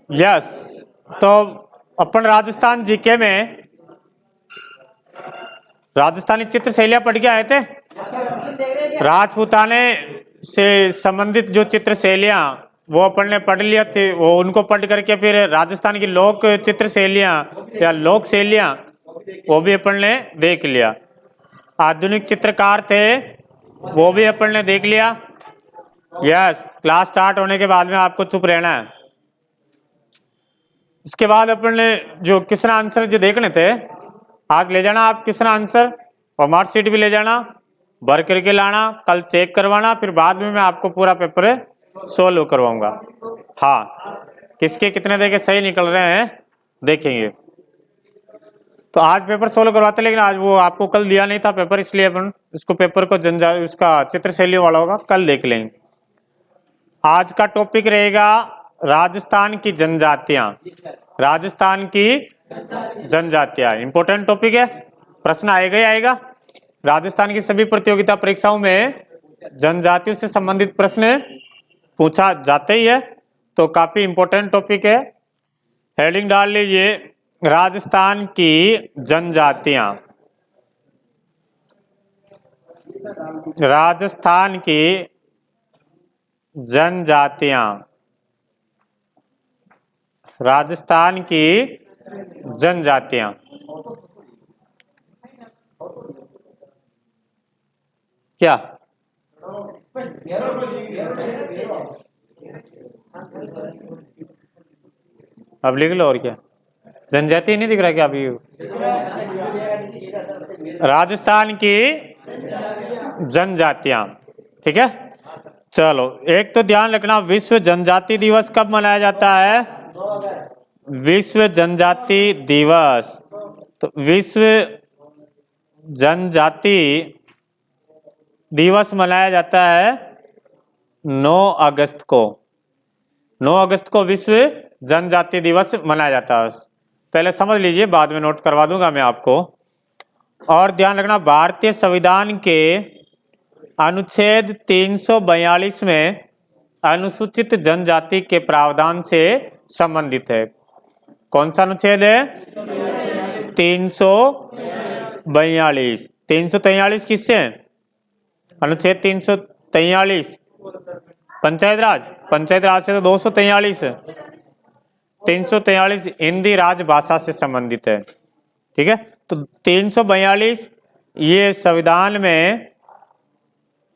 Yes, तो अपन Rajasthan GK में राजस्थानी चित्र शैलियां पढ़ के आए थे। राजपूताने से संबंधित जो चित्र शैलियां वो अपन ने पढ़ लिया थे, वो उनको पढ़ करके फिर राजस्थान की लोक चित्र शैलियां या लोक शैलियां वो भी अपन ने देख लिया। आधुनिक चित्रकार थे वो भी अपन ने देख लिया। यस, क्लास स्टार्ट होने के बाद में आपको चुप रहना है। इसके बाद अपन ने जो क्वेश्चन आंसर जो देखने थे आज ले जाना आप क्वेश्चन आंसर, और मार्कशीट भी ले जाना, भर करके लाना, कल चेक करवाना, फिर बाद में मैं आपको पूरा पेपर सोल्व करवाऊंगा। हाँ, किसके कितने देखे सही निकल रहे हैं देखेंगे। तो आज पेपर सोल्व करवाते, लेकिन आज वो आपको कल दिया नहीं था पेपर, इसलिए अपन इसको पेपर को उसका चित्र शैली वाला होगा, कल देख लेंगे। आज का टॉपिक रहेगा राजस्थान की जनजातियां। राजस्थान की जनजातियां इंपॉर्टेंट टॉपिक है, प्रश्न आएगा ही आएगा। राजस्थान की सभी प्रतियोगिता परीक्षाओं में जनजातियों से संबंधित प्रश्न पूछा जाते ही है, तो काफी इंपॉर्टेंट टॉपिक है। हेडिंग डाल लीजिए, राजस्थान की जनजातियां। राजस्थान की जनजातियां, राजस्थान की जनजातियां। क्या अब लिख लो, और क्या जनजाति नहीं दिख रहा क्या अभी? राजस्थान की जनजातियां, ठीक है। चलो, एक तो ध्यान रखना, विश्व जनजाति दिवस कब मनाया जाता है? विश्व जनजाति दिवस, तो विश्व जनजाति दिवस मनाया जाता है 9 अगस्त को। 9 अगस्त को विश्व जनजाति दिवस मनाया जाता है। पहले समझ लीजिए, बाद में नोट करवा दूंगा मैं आपको। और ध्यान रखना, भारतीय संविधान के अनुच्छेद 342 में अनुसूचित जनजाति के प्रावधान से संबंधित है। कौन सा अनुच्छेद है? 342। 343 किससे है? अनुच्छेद 343 पंचायत राज से तो 243। 343 हिंदी राजभाषा से संबंधित है, ठीक है। तो 342 ये संविधान में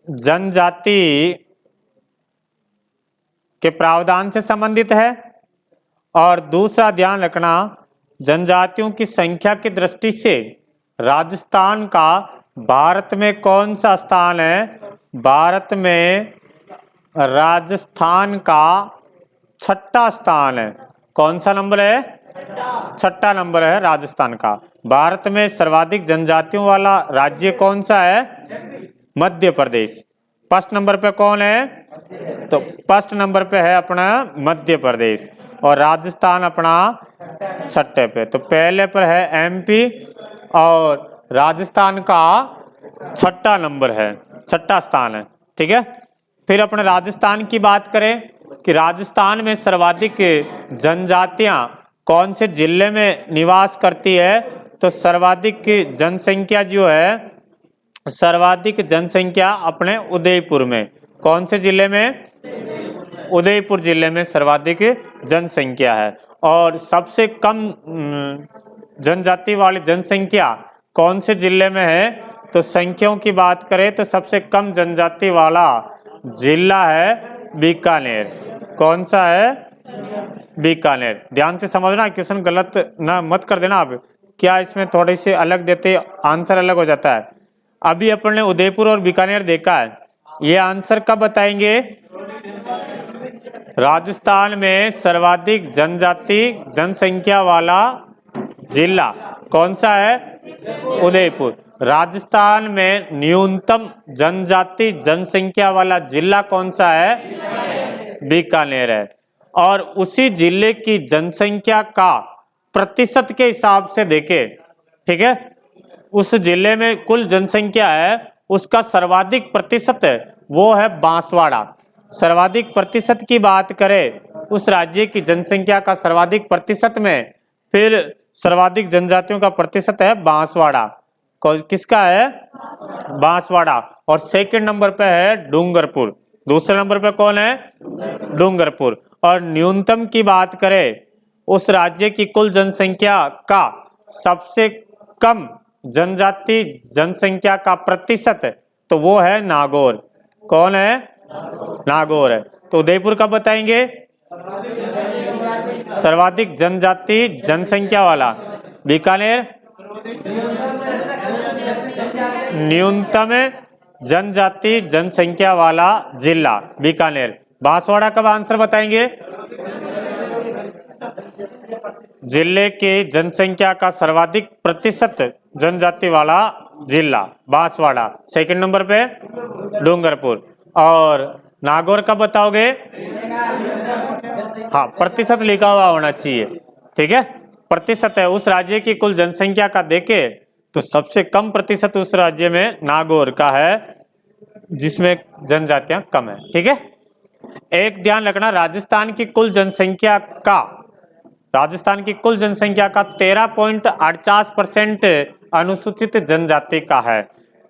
जनजाति के प्रावधान से संबंधित है। और दूसरा ध्यान रखना, जनजातियों की संख्या की दृष्टि से राजस्थान का भारत में कौन सा स्थान है? भारत में राजस्थान का 6ठा स्थान है। कौन सा नंबर है? 6ठा नंबर है राजस्थान का। भारत में सर्वाधिक जनजातियों वाला राज्य कौन सा है? मध्य प्रदेश। फर्स्ट नंबर पे कौन है? तो फर्स्ट नंबर पे है अपना मध्य प्रदेश, और राजस्थान अपना 6ठे पे। तो पहले पर है एमपी, और राजस्थान का 6ठा नंबर है, 6ठा स्थान है, ठीक है। फिर अपने राजस्थान की बात करें कि राजस्थान में सर्वाधिक जनजातियां कौन से जिले में निवास करती है? तो सर्वाधिक जनसंख्या जो है, सर्वाधिक जनसंख्या अपने उदयपुर में। कौन से जिले में? उदयपुर जिले में सर्वाधिक जनसंख्या है। और सबसे कम जनजाति वाली जनसंख्या कौन से जिले में है? तो संख्याओं की बात करें तो सबसे कम जनजाति वाला जिला है बीकानेर। कौन सा है? बीकानेर। ध्यान से समझना, क्वेश्चन गलत ना मत कर देना आप। क्या इसमें थोड़े से अलग देते आंसर अलग हो जाता है। अभी अपन ने उदयपुर और बीकानेर देखा है, ये आंसर कब बताएंगे? राजस्थान में सर्वाधिक जनजाति जनसंख्या वाला जिला कौन सा है? उदयपुर। राजस्थान में न्यूनतम जनजाति जनसंख्या वाला जिला कौन सा है? बीकानेर है। और उसी जिले की जनसंख्या का प्रतिशत के हिसाब से देखें, ठीक है, उस जिले में कुल जनसंख्या है, उसका सर्वाधिक प्रतिशत है वो है बांसवाड़ा। सर्वाधिक प्रतिशत की बात करें उस राज्य की जनसंख्या का सर्वाधिक प्रतिशत में, फिर सर्वाधिक जनजातियों का प्रतिशत है बांसवाड़ा। किसका है? बांसवाड़ा। और सेकंड नंबर पे है डूंगरपुर। दूसरे नंबर पे कौन है? डूंगरपुर। और न्यूनतम की बात करें, उस राज्य की कुल जनसंख्या का सबसे कम जनजाति जनसंख्या का प्रतिशत, तो वो है नागौर। कौन है? नागौर है। तो उदयपुर कब बताएंगे? सर्वाधिक जनजाति जनसंख्या वाला। बीकानेर न्यूनतम जनजाति जनसंख्या वाला जिला बीकानेर। बांसवाड़ा कब आंसर बताएंगे? जिले के जनसंख्या का सर्वाधिक प्रतिशत जनजाति वाला जिला बांसवाड़ा। सेकंड नंबर पे डूंगरपुर। और नागौर कब बताओगे? हाँ, प्रतिशत लिखा हुआ होना चाहिए, ठीक है। प्रतिशत है उस राज्य की कुल जनसंख्या का देखे तो सबसे कम प्रतिशत उस राज्य में नागौर का है, जिसमें जनजातियां कम है, ठीक है। एक ध्यान रखना, राजस्थान की कुल जनसंख्या का 13.48% अनुसूचित जनजाति का है।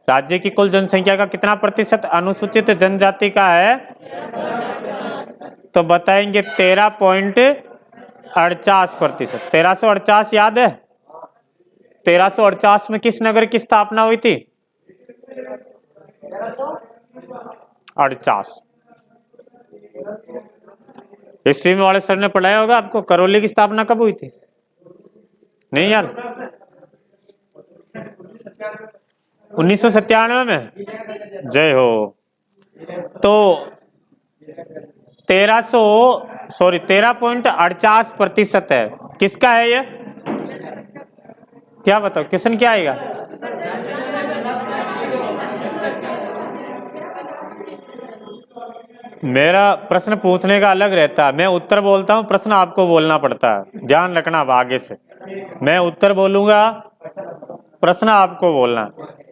राज्य की कुल जनसंख्या का कितना प्रतिशत अनुसूचित जनजाति का है? तो बताएंगे 13.48%। 1348 याद है? 1348 में किस नगर की स्थापना हुई थी? 48। हिस्ट्री में वाले सर ने पढ़ाया होगा आपको, करौली की स्थापना कब हुई थी? नहीं याद? 1997 में। जय हो। तो 13.48% है। किसका है ये? क्या बताओ, क्वेश्चन क्या आएगा? मेरा प्रश्न पूछने का अलग रहता है, मैं उत्तर बोलता हूं, प्रश्न आपको बोलना पड़ता है, ध्यान रखना। अब आगे से मैं उत्तर बोलूंगा, प्रश्न आपको बोलना।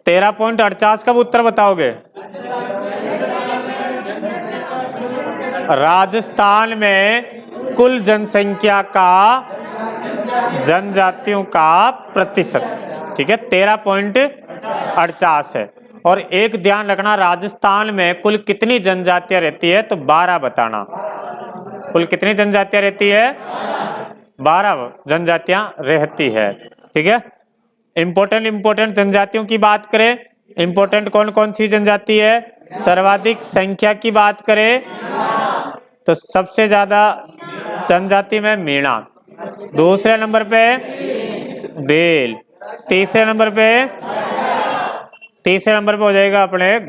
13.48 कब उत्तर बताओगे? राजस्थान में कुल जनसंख्या का जनजातियों का प्रतिशत, ठीक है, 13.48 है। और एक ध्यान रखना, राजस्थान में कुल कितनी जनजातियां रहती है? तो 12 बताना। कुल कितनी जनजातियां रहती है? 12 जनजातियां रहती है, ठीक है। इंपॉर्टेंट जनजातियों की बात करें, इंपॉर्टेंट कौन कौन सी जनजाति है? सर्वाधिक संख्या की बात करें तो सबसे ज्यादा जनजाति में मीणा, दूसरे नंबर पे बेल, तीसरे नंबर पे हो जाएगा अपने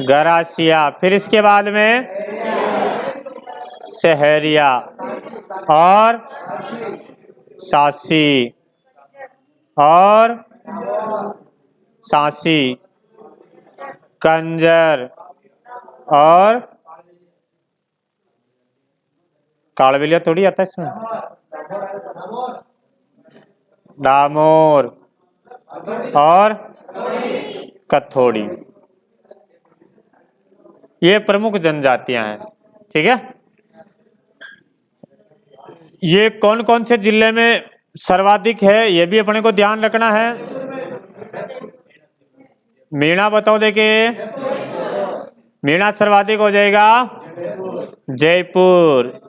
गरासिया, फिर इसके बाद में सहरिया और सासी कंजर और कालबेलिया थोड़ी आता है इसमें, डामोर और कथोड़ी। ये प्रमुख जनजातियां हैं, ठीक है। ये कौन कौन से जिले में सर्वाधिक है ये भी अपने को ध्यान रखना है। मीणा बताओ, देखिए मीणा सर्वाधिक हो जाएगा जयपुर,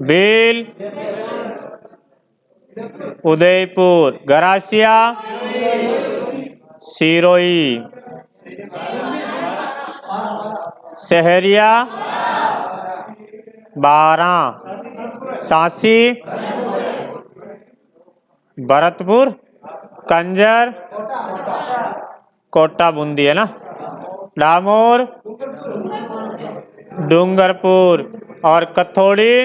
बेल उदयपुर, गरासिया सिरोही, सहरिया बारा, सासी भरतपुर, कंजर कोटा बूंदी है ना, डामोर डूंगरपुर और कथोड़ी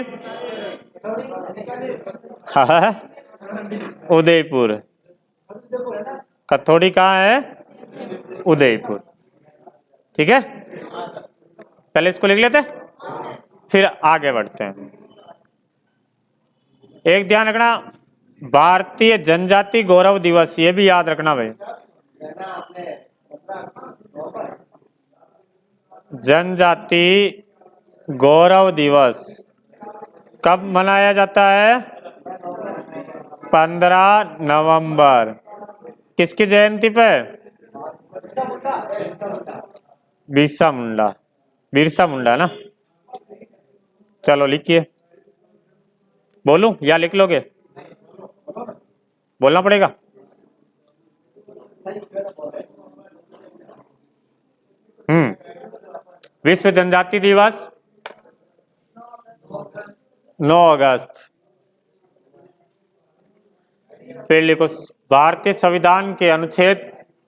उदयपुर। कथोड़ी कहाँ है? उदयपुर, ठीक है। पहले इसको लिख लेते फिर आगे बढ़ते हैं। एक ध्यान रखना, भारतीय जनजाति गौरव दिवस, ये भी याद रखना भाई। जनजाति गौरव दिवस कब मनाया जाता है? 15 नवंबर। किसकी जयंती पे? बिरसा मुंडा। बिरसा मुंडा ना। चलो लिखिए। बोलूं या लिख लोगे? बोलना पड़ेगा। विश्व जनजाति दिवस 9 अगस्त। फिर लिखो, भारतीय संविधान के अनुच्छेद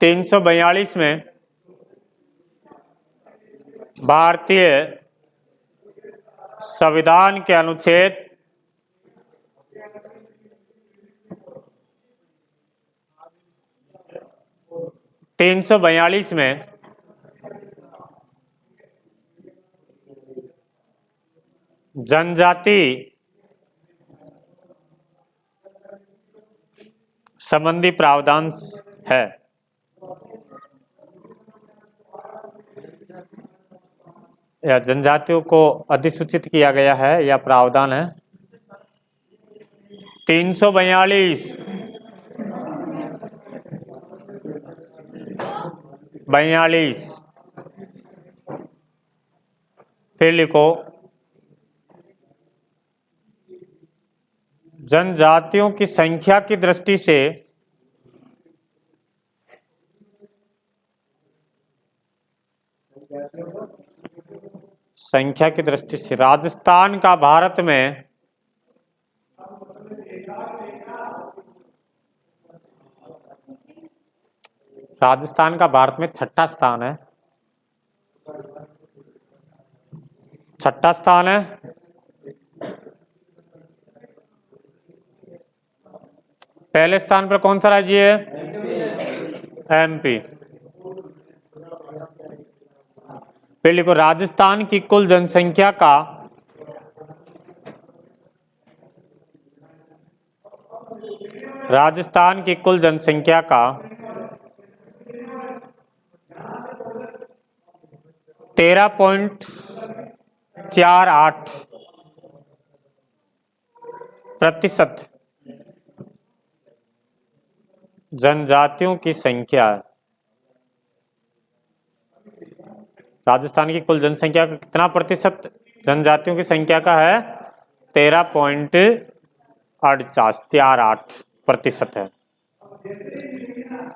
342 में भारतीय संविधान के अनुच्छेद 342 में जनजाति संबंधी प्रावधान है। या जनजातियों को अधिसूचित किया गया है या प्रावधान है। 342 42। फिर लिखो, जनजातियों की संख्या की दृष्टि से राजस्थान का भारत में छठा स्थान है। छठा स्थान है। पहले स्थान पर कौन सा राज्य है? एमपी। फिर लिखो, राजस्थान की कुल जनसंख्या का राजस्थान की कुल जनसंख्या का 13.48% जनजातियों की संख्या है। राजस्थान की कुल जनसंख्या का कितना प्रतिशत जनजातियों की संख्या का है? 13.48% है।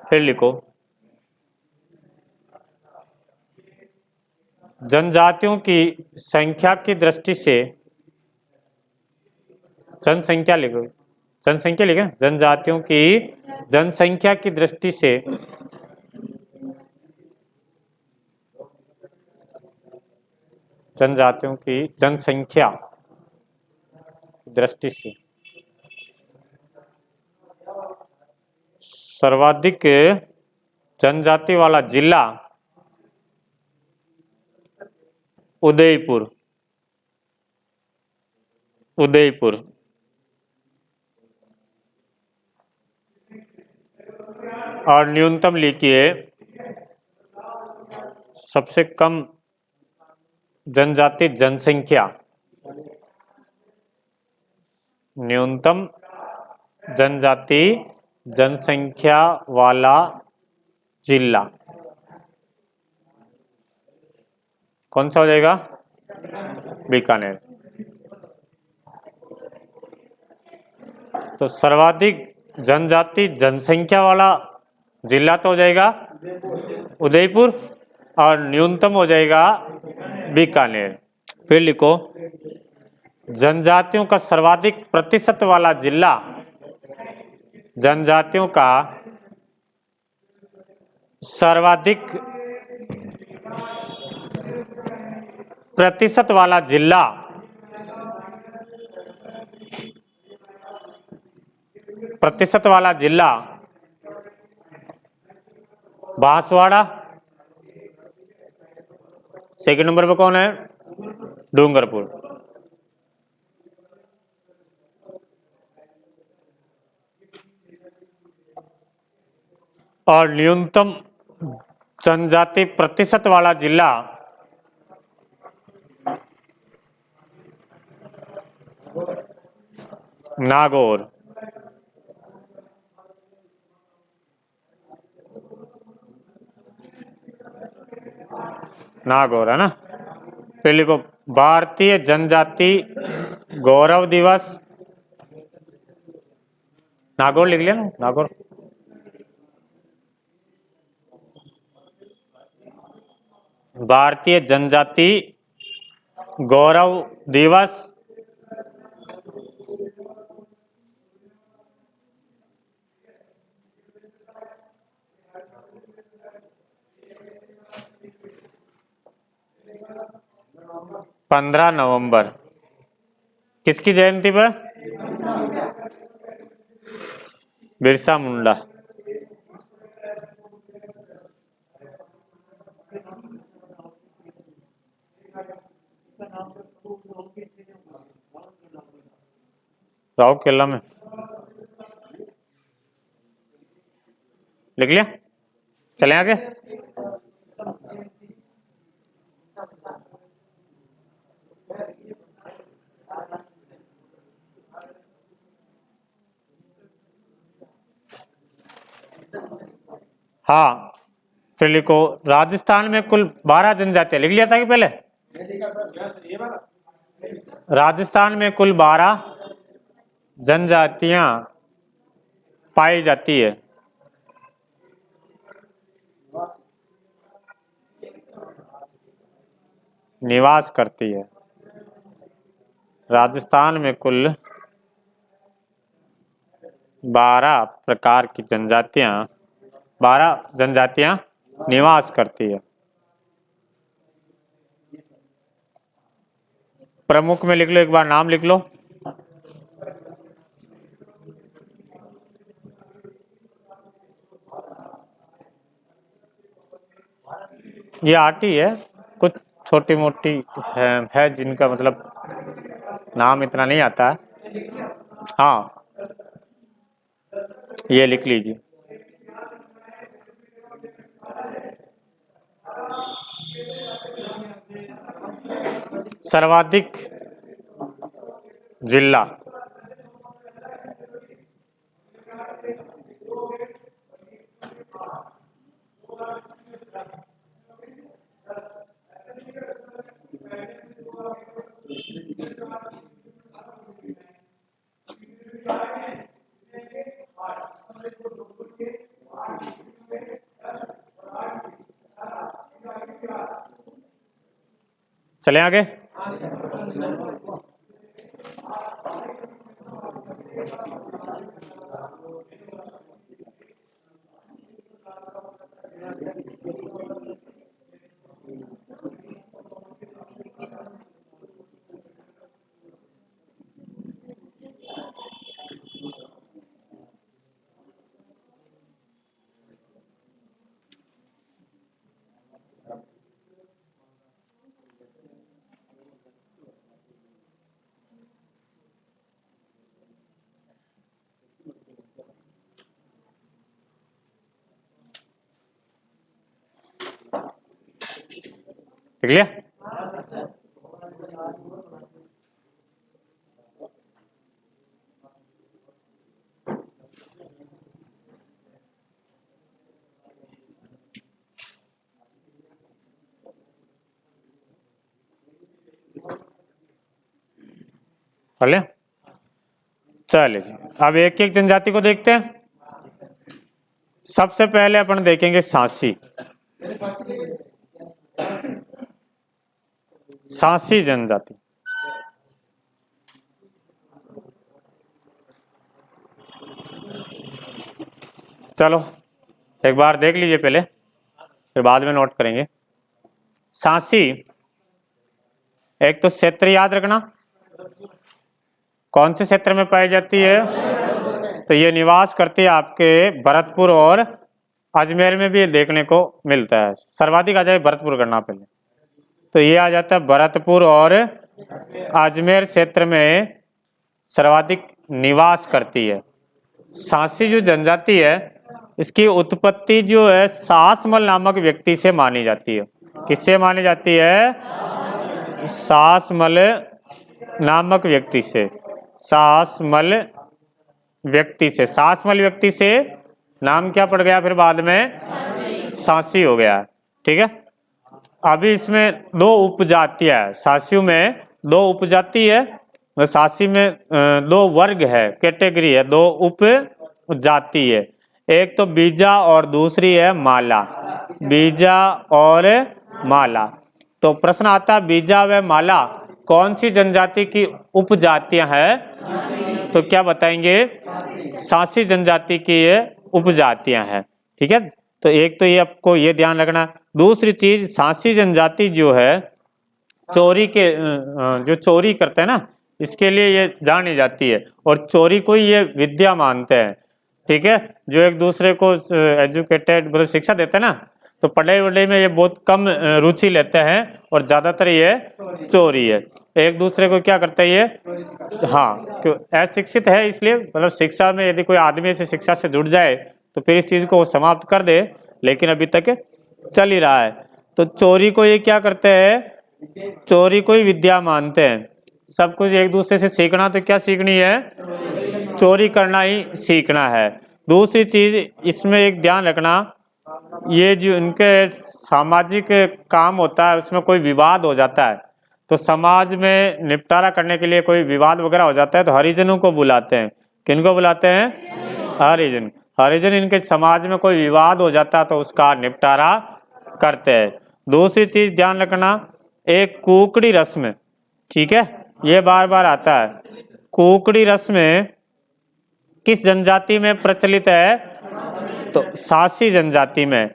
फिर लिखो, जनजातियों की संख्या की दृष्टि से जनसंख्या लिखो, जनसंख्या लिखे, जनजातियों की जनसंख्या की दृष्टि से जनजातियों की जनसंख्या दृष्टि से सर्वाधिक जनजाति वाला जिला उदयपुर। उदयपुर। और न्यूनतम लिखिए, सबसे कम जनजाति जनसंख्या, न्यूनतम जनजाति जनसंख्या वाला जिला कौन सा हो जाएगा? बीकानेर। तो सर्वाधिक जनजाति जनसंख्या वाला जिला तो हो जाएगा उदयपुर और न्यूनतम हो जाएगा बीकानेर। फिर लिखो, जनजातियों का सर्वाधिक प्रतिशत वाला जिला, जनजातियों का सर्वाधिक प्रतिशत वाला जिला बांसवाड़ा। सेकंड नंबर पे कौन है? डूंगरपुर। और न्यूनतम जनजाति प्रतिशत वाला जिला नागौर। नागौर है ना। फिर लिखो भारतीय जनजाति गौरव दिवस। नागौर लिख लिया ना, नागौर। भारतीय जनजाति गौरव दिवस। पंद्रह नवंबर किसकी जयंती पर? बिरसा मुंडा। राव केला में लिख लिया। चले आगे। हाँ, फिर लिखो राजस्थान में कुल 12 जनजातियां। लिख लिया था कि पहले? राजस्थान में कुल 12 जनजातियां पाई जाती है। निवास करती है। राजस्थान में कुल 12 प्रकार की जनजातियां, 12 जनजातियां निवास करती है। प्रमुख में लिख लो, एक बार नाम लिख लो। ये आटी है, कुछ छोटी मोटी है जिनका मतलब नाम इतना नहीं आता है। हाँ, ये लिख लीजिए। सर्वाधिक जिला। चले आगे। लिख लिया। पढ़ लिया। चलिए जी, अब एक एक जनजाति को देखते हैं। सबसे पहले अपन देखेंगे सांसी। सांसी जनजाति। चलो एक बार देख लीजिए पहले, फिर बाद में नोट करेंगे। सांसी, एक तो क्षेत्र याद रखना, कौन से क्षेत्र में पाई जाती है? तो ये निवास करती है आपके भरतपुर और अजमेर में भी देखने को मिलता है। सर्वाधिक आ जाए भरतपुर करना पहले, तो ये आ जाता है भरतपुर और अजमेर क्षेत्र में सर्वाधिक निवास करती है। सांसी जो जनजाति है, इसकी उत्पत्ति जो है सासमल नामक व्यक्ति से मानी जाती है। किससे मानी जाती है? सासमल नामक व्यक्ति से। सासमल व्यक्ति से, सासमल व्यक्ति से नाम क्या पड़ गया फिर बाद में? सासी हो गया। ठीक है, अभी इसमें दो उपजातियां है, सासियों में दो उपजाति है, सासी में दो वर्ग है, कैटेगरी है, दो उपजाति है, एक तो बीजा और दूसरी है माला। बीजा और माला। तो प्रश्न आता बीजा व माला कौन सी जनजाति की उपजातियां हैं? तो क्या बताएंगे? सासी जनजाति की ये उपजातियां हैं। ठीक है, तो एक तो ये आपको ये ध्यान रखना। दूसरी चीज, सासी जनजाति जो है चोरी के जो चोरी करते हैं ना, इसके लिए ये जानी जाती है, और चोरी को ही ये विद्या मानते हैं। ठीक है, जो एक दूसरे को एजुकेटेड मतलब शिक्षा देते हैं ना, तो पढ़ाई वढ़ाई में ये बहुत कम रुचि लेते हैं, और ज्यादातर ये चोरी है। एक दूसरे को क्या करते हैं ये? हाँ, क्यों अशिक्षित है इसलिए, मतलब शिक्षा में यदि कोई आदमी से शिक्षा से जुड़ जाए तो फिर इस चीज को वो समाप्त कर दे, लेकिन अभी तक चल ही रहा है। तो चोरी को ये क्या करते हैं? चोरी को ही विद्या मानते हैं। सब कुछ एक दूसरे से सीखना, तो क्या सीखनी है? चोरी करना ही सीखना है। दूसरी चीज इसमें एक ध्यान रखना, ये जो इनके सामाजिक काम होता है उसमें कोई विवाद हो जाता है, तो समाज में निपटारा करने के लिए कोई विवाद वगैरह हो जाता है तो हरिजनों को बुलाते हैं। किनको बुलाते हैं? हरिजन। हरिजन इनके समाज में कोई विवाद हो जाता है तो उसका निपटारा करते हैं। दूसरी चीज ध्यान रखना, एक कुकड़ी रस्म, ठीक है, ये बार बार आता है। कुकड़ी रस्म किस जनजाति में प्रचलित है? तो सासी जनजाति में।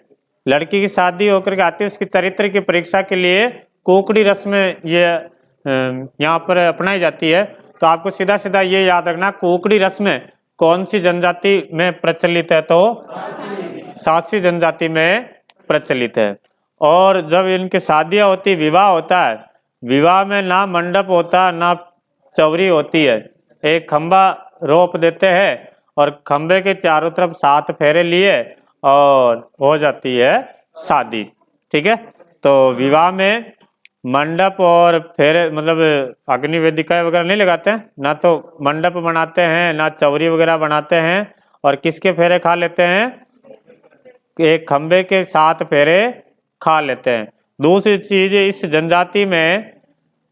लड़की की शादी होकर के आती है, उसकी चरित्र की परीक्षा के लिए कुकड़ी रस्म ये यहाँ पर अपनाई जाती है। तो आपको सीधा सीधा ये याद रखना, कुकड़ी रस्म कौन सी जनजाति में प्रचलित है? तो सासी जनजाति में प्रचलित है। और जब इनकी शादियां होती, विवाह होता है, विवाह में ना मंडप होता ना चौरी होती है, एक खंबा रोप देते हैं और खंबे के चारों तरफ 7 फेरे लिए और हो जाती है शादी। ठीक है, तो विवाह में मंडप और फेरे मतलब अग्नि वेदिका वगैरह नहीं लगाते हैं, ना तो मंडप बनाते हैं ना चौरी वगैरह बनाते हैं। और किसके फेरे खा लेते हैं? एक खंबे के 7 फेरे खा लेते हैं। दूसरी चीज, इस जनजाति में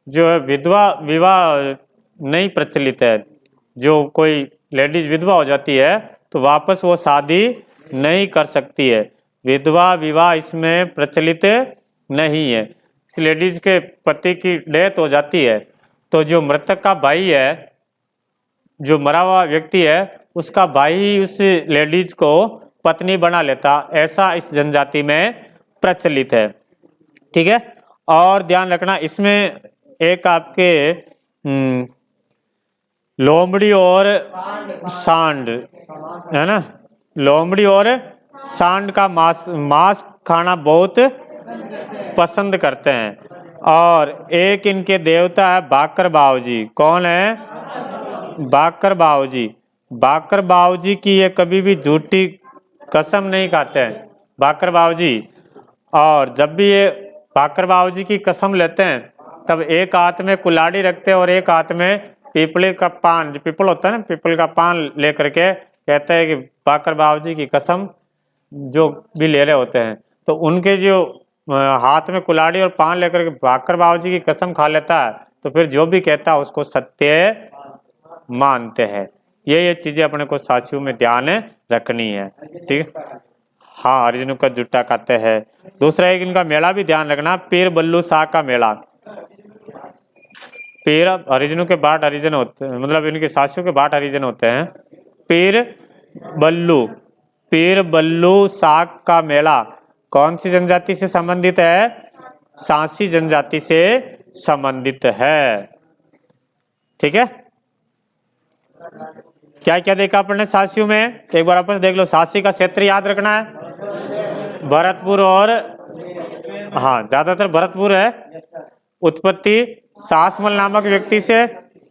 जो विधवा विवाह नहीं प्रचलित है। जो कोई लेडीज विधवा हो जाती है तो वापस वो शादी नहीं कर सकती है। विधवा विवाह इसमें प्रचलित नहीं है। इस लेडीज के पति की डेथ हो जाती है तो जो मृतक का भाई है, जो मरा हुआ व्यक्ति है, उसका भाई उस लेडीज को पत्नी बना लेता, ऐसा इस जनजाति में प्रचलित है। ठीक है, और ध्यान रखना इसमें एक आपके लोमड़ी और सांड है ना, लोमड़ी और सांड का मांस खाना बहुत पसंद करते हैं। और एक इनके देवता है बाकर बाऊजी। कौन है? बाकर बाऊजी। बाकर बाऊजी की ये कभी भी झूठी कसम नहीं खाते हैं, बाकर बाऊजी। और जब भी ये बाकर बाऊजी की कसम लेते हैं तब एक हाथ में कुल्हाड़ी रखते हैं और एक हाथ में पीपले का पान, जो पीपल होता है ना, पीपल का पान लेकर के कहते हैं कि बाकर बाऊजी की कसम जो भी ले रहे होते हैं, तो उनके जो हाथ में कुल्हाड़ी और पान लेकर के बाकर बाऊजी की कसम खा लेता है तो फिर जो भी कहता है उसको सत्य मानते हैं। ये चीजें अपने को सासियों में ध्यान रखनी है। ठीक है, हाँ, हरिजनों का जुट्टा खाते हैं। दूसरा एक इनका मेला भी ध्यान रखना, पीर बल्लू शाह का मेला। पीर हरिजनों के 8 हरिजन होते हैं, मतलब इनके सासियों के 8 हरिजन होते हैं। पीर बल्लू शाह का मेला कौन सी जनजाति से संबंधित है? सासी जनजाति से संबंधित है। ठीक है, क्या क्या देखा आपने सासियों में? एक बार आपस देख लो। सासी का क्षेत्र याद रखना है, भरतपुर और हाँ ज्यादातर भरतपुर है। उत्पत्ति सासमल नामक व्यक्ति से।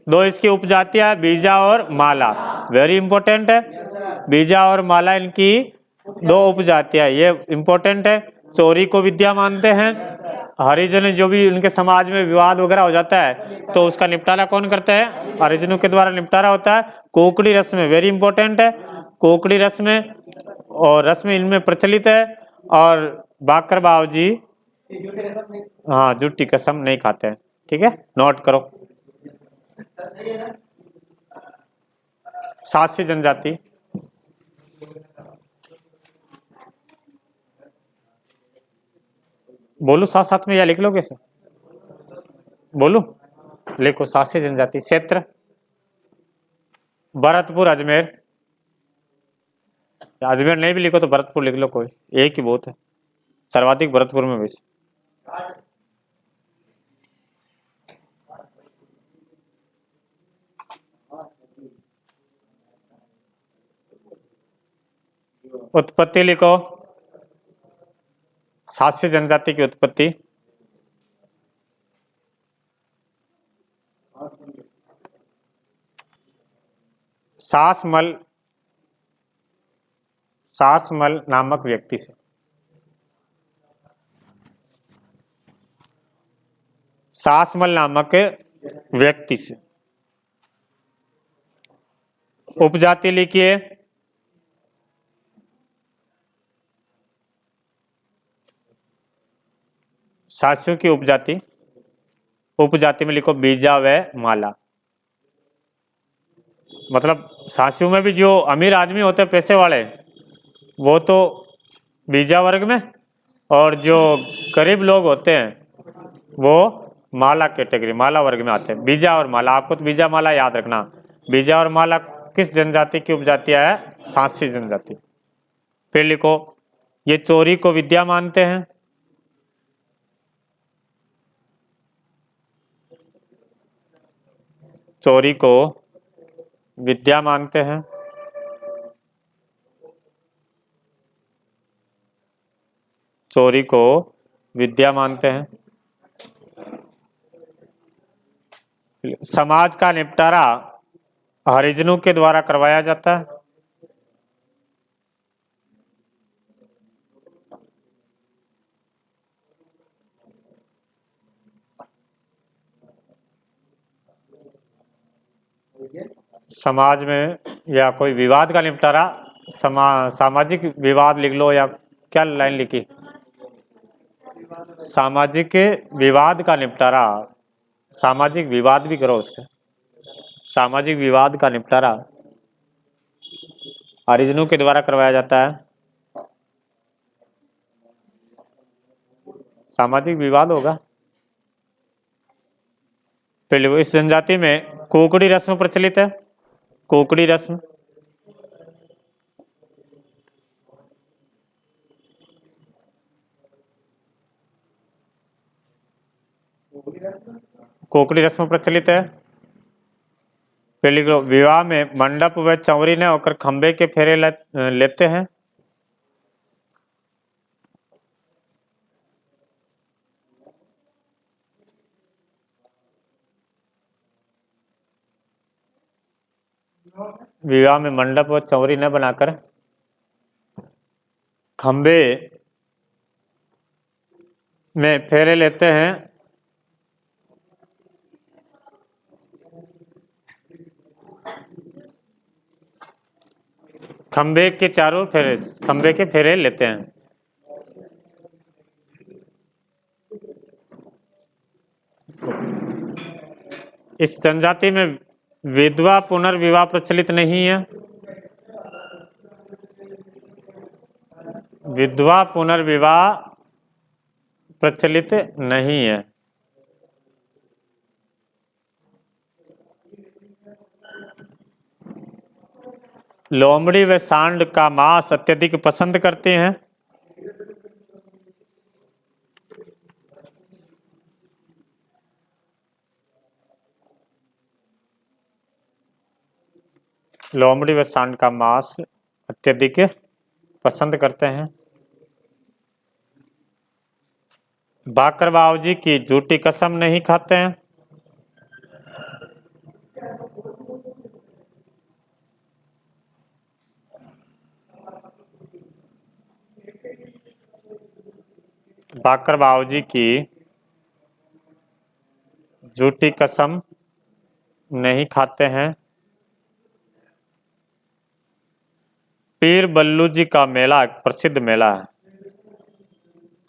2 इसकी उपजातियां बीजा और माला, वेरी इंपॉर्टेंट है। बीजा और माला इनकी 2 उपजातियां, ये इंपॉर्टेंट है। चोरी को विद्या मानते हैं। हरिजन जो भी उनके समाज में विवाद वगैरह हो जाता है तो उसका निपटारा कौन करता है? हरिजनों के द्वारा निपटारा होता है। कोकड़ी रस्म वेरी इंपॉर्टेंट है, कोकड़ी रस्म और रस्म इनमें प्रचलित है। और बाकर बावजी हाँ झूठी कसम नहीं खाते हैं। ठीक है, नोट करो। सास्य जनजाति, बोलो साथ साथ में या लिख लो कैसे? बोलो, लिखो। सास्य जनजाति क्षेत्र भरतपुर अजमेर। अजमेर नहीं भी लिखो तो भरतपुर लिख लो, कोई एक ही बहुत है। सर्वाधिक भरतपुर में वैसे। उत्पत्ति लिखो, सास्य जनजाति की उत्पत्ति। सासमल, सासमल नामक व्यक्ति से। सासमल नामक व्यक्ति से। उपजाति लिखिए, सास्यों की उपजाति। उपजाति में लिखो बीजा व माला। मतलब सास्यों में भी जो अमीर आदमी होते हैं पैसे वाले वो तो बीजा वर्ग में, और जो गरीब लोग होते हैं वो माला कैटेगरी, माला वर्ग में आते हैं। बीजा और माला, आपको तो बीजा माला याद रखना। बीजा और माला किस जनजाति की उपजातियां है? सास्य जनजाति। फिर लिखो, ये चोरी को विद्या मानते हैं। चोरी को विद्या मानते हैं। चोरी को विद्या मानते हैं। समाज का निपटारा हरिजनों के द्वारा करवाया जाता है। समाज में या कोई विवाद का निपटारा, सामाजिक विवाद लिख लो, या क्या लाइन लिखी? सामाजिक विवाद का निपटारा, सामाजिक विवाद भी करो उसके। सामाजिक विवाद का निपटारा हरिजनों के द्वारा करवाया जाता है। सामाजिक विवाद होगा। पहले इस जनजाति में कोकड़ी रस्म प्रचलित है। कोकड़ी रस्म, कोकड़ी रस्म प्रचलित है। पहली को विवाह में मंडप व चौरी ने होकर खंबे के फेरे लेते हैं। विवाह में मंडप व चौरी न बनाकर खंबे में फेरे लेते हैं। खंबे के चारों फेरे, खंबे के फेरे लेते हैं। इस जनजाति में विधवा पुनर्विवाह प्रचलित नहीं है। विधवा पुनर्विवाह प्रचलित नहीं है। लोमड़ी व सांड का मांस अत्यधिक पसंद करते हैं। लोमड़ी व सांड का मांस अत्यधिक पसंद करते हैं। बाकर बावजी की झूठी कसम नहीं खाते हैं। बाकर बाबूजी की झूठी कसम नहीं खाते हैं। पीर बल्लू जी का मेला एक प्रसिद्ध मेला है,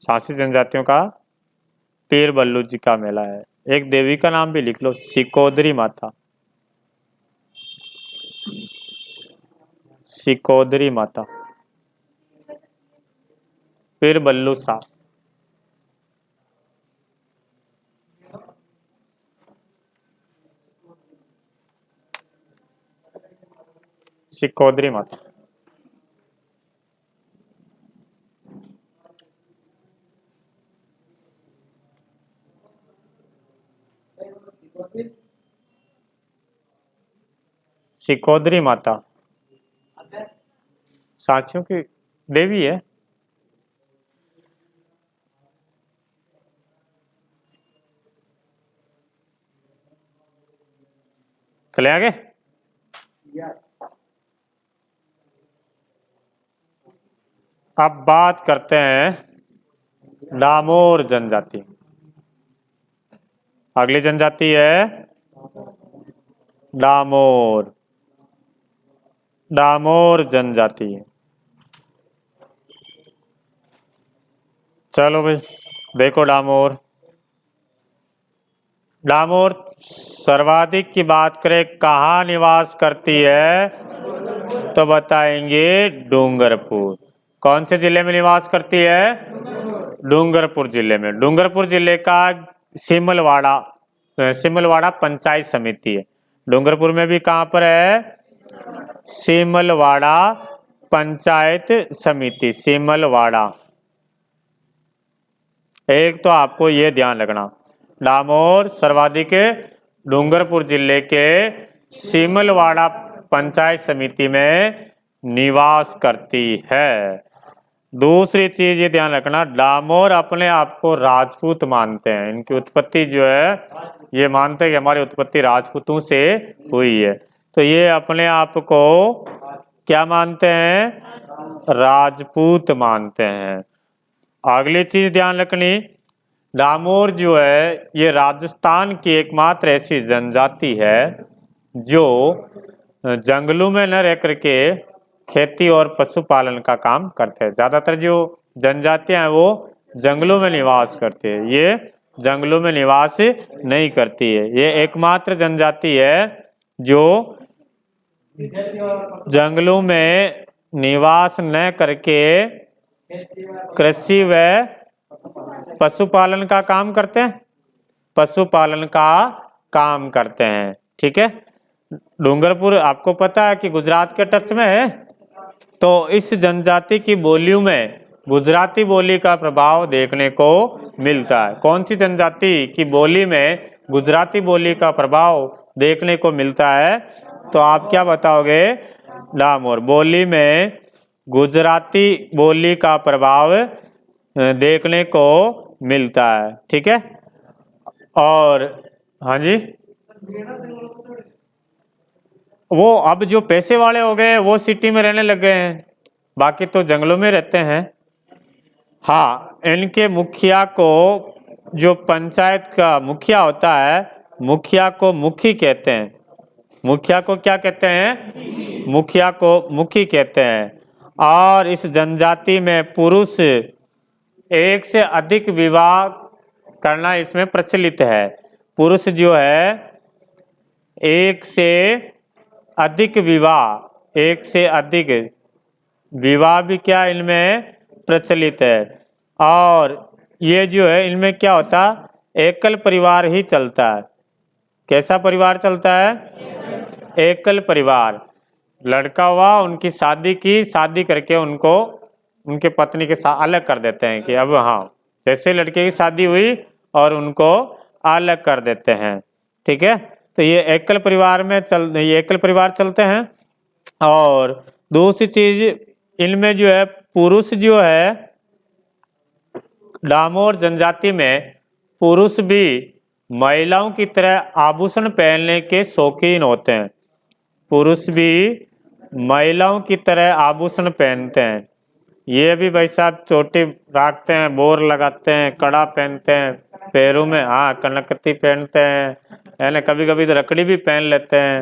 सांसी जनजातियों का पीर बल्लू जी का मेला है। एक देवी का नाम भी लिख लो, सिकोदरी माता, सिकोदरी माता, पीर बल्लू सा। सिकोदरी माता। सिकोदरी माता सांसियों की देवी है। चले आगे। अब बात करते हैं डामोर जनजाति। अगली जनजाति है डामोर, डामोर जनजाति। चलो भाई देखो डामोर। डामोर सर्वाधिक की बात करें कहाँ निवास करती है, तो बताएंगे डूंगरपुर। कौन से जिले में निवास करती है? डूंगरपुर जिले में। डूंगरपुर जिले का सिमलवाड़ा, सिमलवाड़ा पंचायत समिति है। डूंगरपुर में भी कहाँ पर है? सिमलवाड़ा पंचायत समिति, सिमलवाड़ा। एक तो आपको ये ध्यान रखना, डामोर सर्वाधिक डूंगरपुर जिले के सिमलवाड़ा पंचायत समिति में निवास करती है। दूसरी चीज ये ध्यान रखना, डामोर अपने आप को राजपूत मानते हैं। इनकी उत्पत्ति जो है ये मानते हैं कि हमारी उत्पत्ति राजपूतों से हुई है। तो ये अपने आप को क्या मानते हैं? राजपूत मानते हैं। अगली चीज ध्यान रखनी, डामोर जो है ये राजस्थान की एकमात्र ऐसी जनजाति है जो जंगलों में न रह करके खेती और पशुपालन का काम करते हैं। ज्यादातर जो जनजातियां हैं वो जंगलों में निवास करते हैं, ये जंगलों में निवास नहीं करती है। ये एकमात्र जनजाति है जो जंगलों में निवास न करके कृषि व पशुपालन का काम करते हैं, पशुपालन का काम करते हैं। ठीक है। डूंगरपुर आपको पता है कि गुजरात के टच में है, तो इस जनजाति की बोलियों में गुजराती बोली का प्रभाव देखने को मिलता है। कौन सी जनजाति की बोली में गुजराती बोली का प्रभाव देखने को मिलता है? तो आप क्या बताओगे? डामोर बोली में गुजराती बोली का प्रभाव देखने को मिलता है। ठीक है। और हाँ जी, वो अब जो पैसे वाले हो गए वो सिटी में रहने लग गए हैं, बाकी तो जंगलों में रहते हैं। हाँ, इनके मुखिया को, जो पंचायत का मुखिया होता है, मुखिया को मुखी कहते हैं। मुखिया को क्या कहते हैं? मुखिया को मुखी कहते हैं। और इस जनजाति में पुरुष एक से अधिक विवाह करना इसमें प्रचलित है। पुरुष जो है एक से अधिक विवाह, एक से अधिक विवाह भी क्या इनमें प्रचलित है। और ये जो है इनमें क्या होता है? एकल परिवार ही चलता है। कैसा परिवार चलता है? एकल परिवार। लड़का हुआ, उनकी शादी की, शादी करके उनको उनके पत्नी के साथ अलग कर देते हैं कि अब हाँ, जैसे लड़के की शादी हुई और उनको अलग कर देते हैं। ठीक है। तो ये एकल परिवार में ये एकल परिवार चलते हैं। और दूसरी चीज, इनमें जो है पुरुष जो है, डामोर जनजाति में पुरुष भी महिलाओं की तरह आभूषण पहनने के शौकीन होते हैं। पुरुष भी महिलाओं की तरह आभूषण पहनते हैं। ये भी भाई साहब चोटी रखते हैं, बोर लगाते हैं, कड़ा पहनते हैं पैरों में, हाँ कनकती पहनते हैं, है ना, कभी कभी तो रकड़ी भी पहन लेते हैं।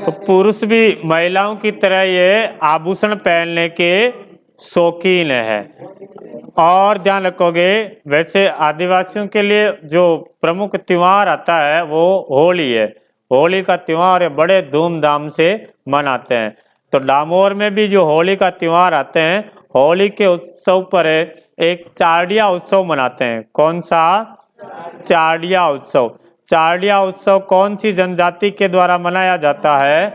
तो पुरुष भी महिलाओं की तरह ये आभूषण पहनने के शौकीन है। और ध्यान रखोगे, वैसे आदिवासियों के लिए जो प्रमुख त्योहार आता है वो होली है। होली का त्योहार ये बड़े धूमधाम से मनाते हैं। तो डामोर में भी जो होली का त्योहार आते हैं, होली के उत्सव पर एक चाड़िया उत्सव मनाते हैं। कौन सा? चाड़िया उत्सव। चाड़िया उत्सव कौन सी जनजाति के द्वारा मनाया जाता है?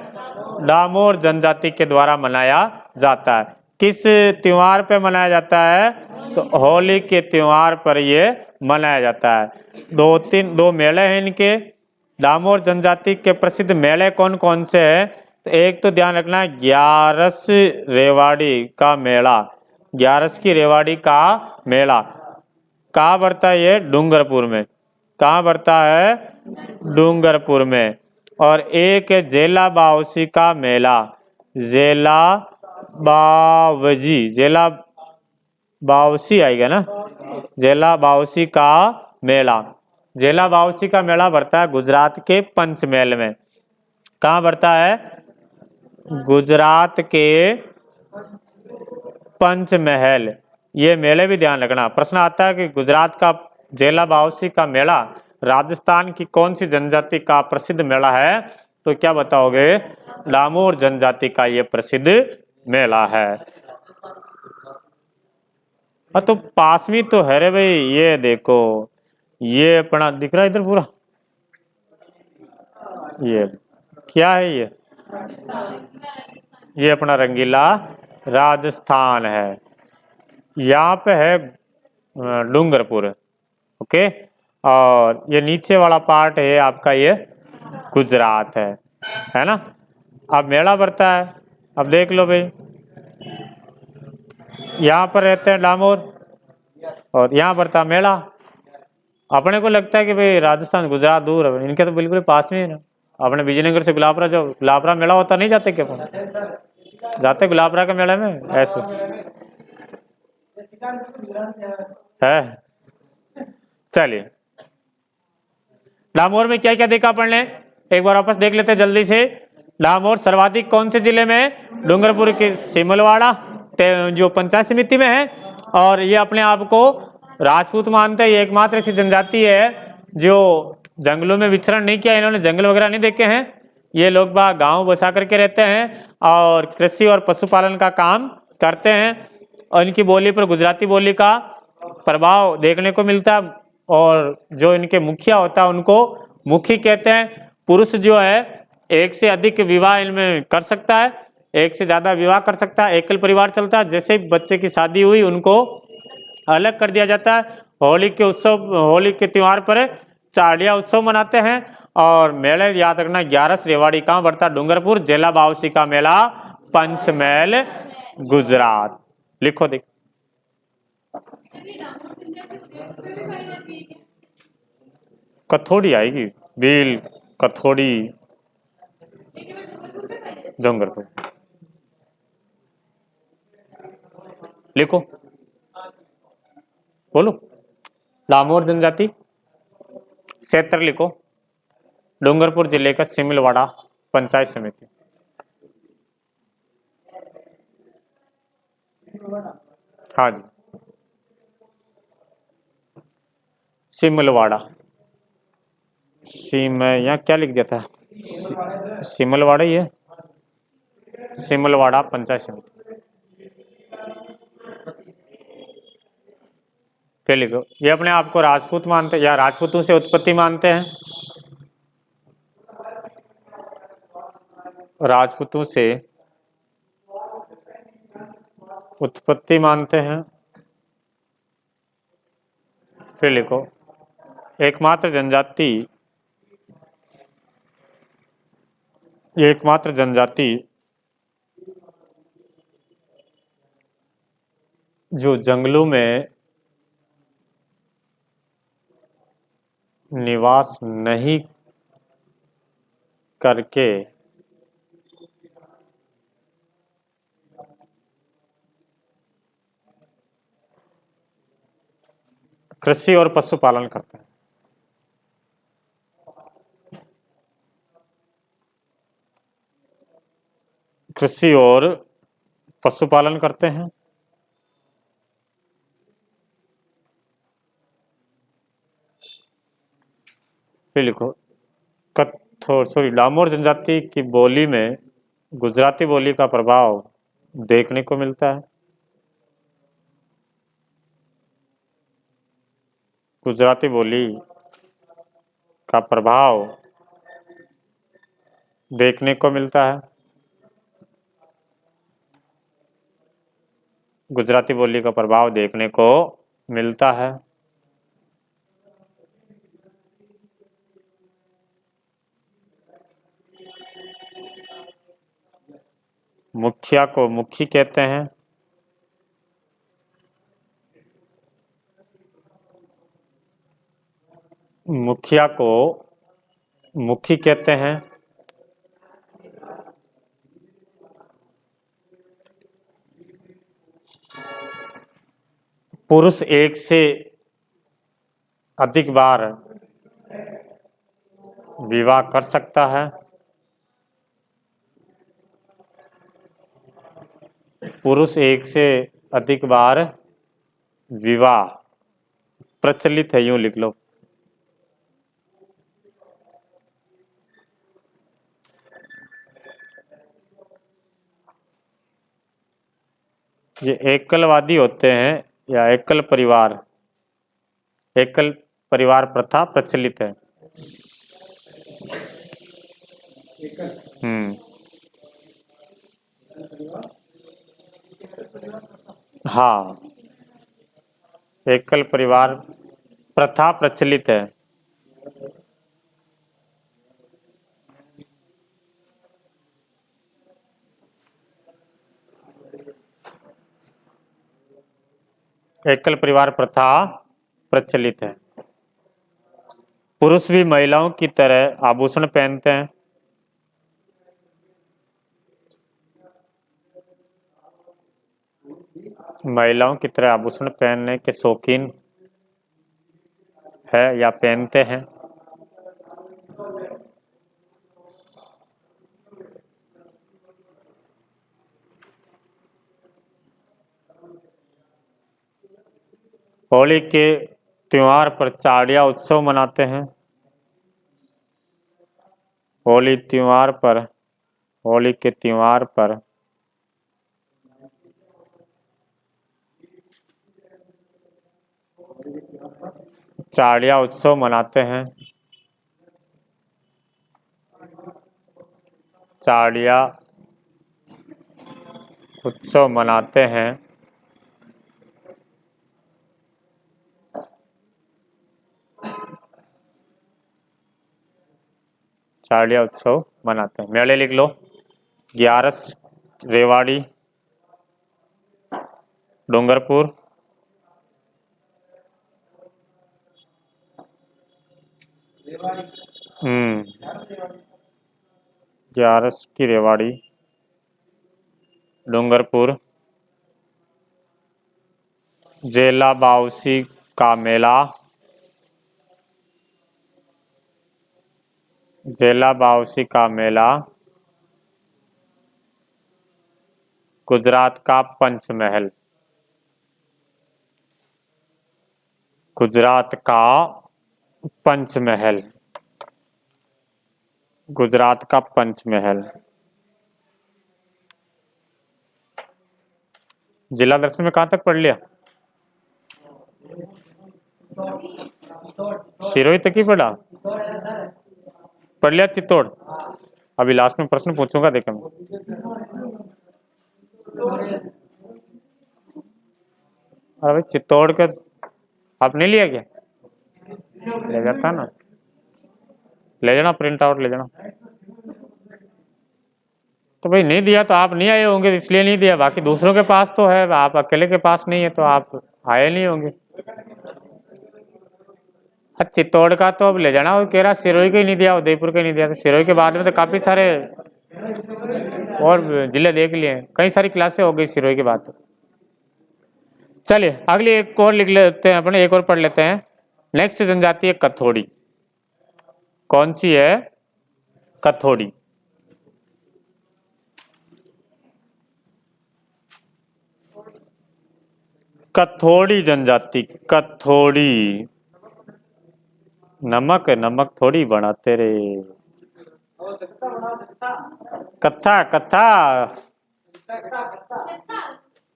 डामोर जनजाति के द्वारा मनाया जाता है। किस त्योहार पे मनाया जाता है? तो होली के त्योहार पर ये मनाया जाता है। दो मेले हैं इनके। डामोर जनजाति के प्रसिद्ध मेले कौन कौन से हैं? तो एक तो ध्यान रखना, ग्यारस रेवाड़ी का मेला। ग्यारस की रेवाड़ी का मेला कहाँ बढ़ता है? ये डूंगरपुर में। कहाँ बढ़ता है? डूंगरपुर में। और एक है जेला बावसी का मेला। जेला बावसी आएगा ना, जेला बावसी का मेला। जेला बावसी का मेला बढ़ता है गुजरात के पंचमहल में। कहाँ बढ़ता है? गुजरात के पंचमहल। ये मेले भी ध्यान रखना, प्रश्न आता है कि गुजरात का जेला बावसी का मेला राजस्थान की कौन सी जनजाति का प्रसिद्ध मेला है? तो क्या बताओगे? डामोर जनजाति का ये प्रसिद्ध मेला है। तो पास में तो है रे भाई, ये देखो, ये अपना दिख रहा है इधर पूरा, ये क्या है? ये अपना रंगीला राजस्थान है। यहाँ पे है डूंगरपुर। ओके, और ये नीचे वाला पार्ट है आपका, ये गुजरात है ना। अब मेला बढ़ता है, अब देख लो भाई, यहाँ पर रहते हैं डामोर और यहाँ बढ़ता मेला। अपने को लगता है कि भाई राजस्थान गुजरात दूर है, इनके तो बिल्कुल पास में है ना। अपने विजयनगर से गुलाबरा जाओ, गुलाबरा मेला होता नहीं जाते क्या? अपन जाते गुलाबरा के मेले में ऐसे है। चलिए, डामोर में क्या क्या देखा अपन ने, एक बार वापस देख लेते हैं जल्दी से। डामोर सर्वाधिक कौन से जिले में? डूंगरपुर के सिमलवाड़ा जो पंचायत समिति में है। और ये अपने आप को राजपूत मानते हैं। ये एकमात्र ऐसी जनजाति है जो जंगलों में विचरण नहीं किया, इन्होंने जंगल वगैरह नहीं देखे हैं। ये लोग बाग गांव बसा करके रहते हैं और कृषि और पशुपालन का काम करते हैं। और इनकी बोली पर गुजराती बोली का प्रभाव देखने को मिलता है। और जो इनके मुखिया होता है उनको मुखी कहते हैं। पुरुष जो है एक से अधिक विवाह इनमें कर सकता है, एक से ज्यादा विवाह कर सकता है, एकल परिवार चलता है। जैसे ही बच्चे की शादी हुई उनको अलग कर दिया जाता है। होली के त्योहार पर चाड़िया उत्सव मनाते हैं। और मेले याद रखना, 11 रेवाड़ी कहाँ बढ़ता? डूंगरपुर। जेला बावसी का मेला पंचमहल गुजरात। लिखो देख, कथोड़ी आएगी, बिल कथोड़ी डूंगरपुर। लिखो, बोलो, डामोर जनजाति क्षेत्र लिखो, डूंगरपुर जिले का सिमलवाड़ा पंचायत समिति। हाँ जी, सिमलवाड़ा। यहाँ क्या लिख दिया था? सिमलवाड़ा ही है, सिमलवाड़ा पंचायत समिति। फिर लिखो, ये अपने आप को राजपूत मानते हैं या राजपूतों से उत्पत्ति मानते हैं? राजपूतों से उत्पत्ति मानते हैं। फिर लिखो, एकमात्र जनजाति जो जंगलों में निवास नहीं करके कृषि और पशुपालन करते हैं। कृषि और पशुपालन करते हैं। फिर लिखो डामोर जनजाति की बोली में गुजराती बोली का प्रभाव देखने को मिलता है। गुजराती बोली का प्रभाव देखने को मिलता है। गुजराती बोली का प्रभाव देखने को मिलता है। मुखिया को मुखी कहते हैं। मुखिया को मुखी कहते हैं। पुरुष एक से अधिक बार विवाह कर सकता है। पुरुष एक से अधिक बार विवाह प्रचलित है, यूं लिख लो। ये एकलवादी होते हैं या एकल परिवार प्रथा प्रचलित है। हाँ, एकल परिवार प्रथा प्रचलित है। एकल परिवार प्रथा प्रचलित है। पुरुष भी महिलाओं की तरह आभूषण पहनते हैं। महिलाओं की तरह आभूषण पहनने के शौकीन है या पहनते हैं। होली के त्योहार पर चाड़िया उत्सव मनाते हैं। होली के त्योहार पर चाड़िया उत्सव मनाते हैं। चाड़िया उत्सव मनाते हैं। चाड़िया उत्सव मनाते हैं। मेले लिख लो। ग्यारस, रेवाड़ी, डूंगरपुर, ग्यारस की रेवाड़ी, डूंगरपुर, जेला बाउसी का मेला, जेला बाउसी का मेला, गुजरात का पंचमहल, गुजरात का पंचमहल, गुजरात का पंचमहल। जिला दर्शन में कहां तक पढ़ लिया? सिरोही तक ही पढ़ा? पढ़ लिया चित्तौड़? अभी लास्ट में प्रश्न पूछूंगा, देखो। अरे भाई, चित्तौड़ का आप नहीं लिया क्या? ले जाता ना, ले जाना, प्रिंट आउट ले जाना। तो भाई नहीं दिया तो आप नहीं आए होंगे, इसलिए नहीं दिया। बाकी दूसरों के पास तो है, आप अकेले के पास नहीं है, तो आप आए नहीं होंगे। चित्तौड़ का तो अब ले जाना। और कह रहा सिरोही का ही नहीं दिया, उदयपुर का ही नहीं दिया। तो सिरोही के बाद में तो काफी सारे और जिले देख लिए, कई सारी क्लासें हो गई सिरोही के बाद। चलिए अगली एक और लिख लेते हैं, अपने एक और पढ़ लेते हैं। नेक्स्ट जनजाति है कथोड़ी। कौन सी है? कथोड़ी। कथोड़ी जनजाति, कथोड़ी। नमक नमक थोड़ी बनाते रे। कत्था कत्था।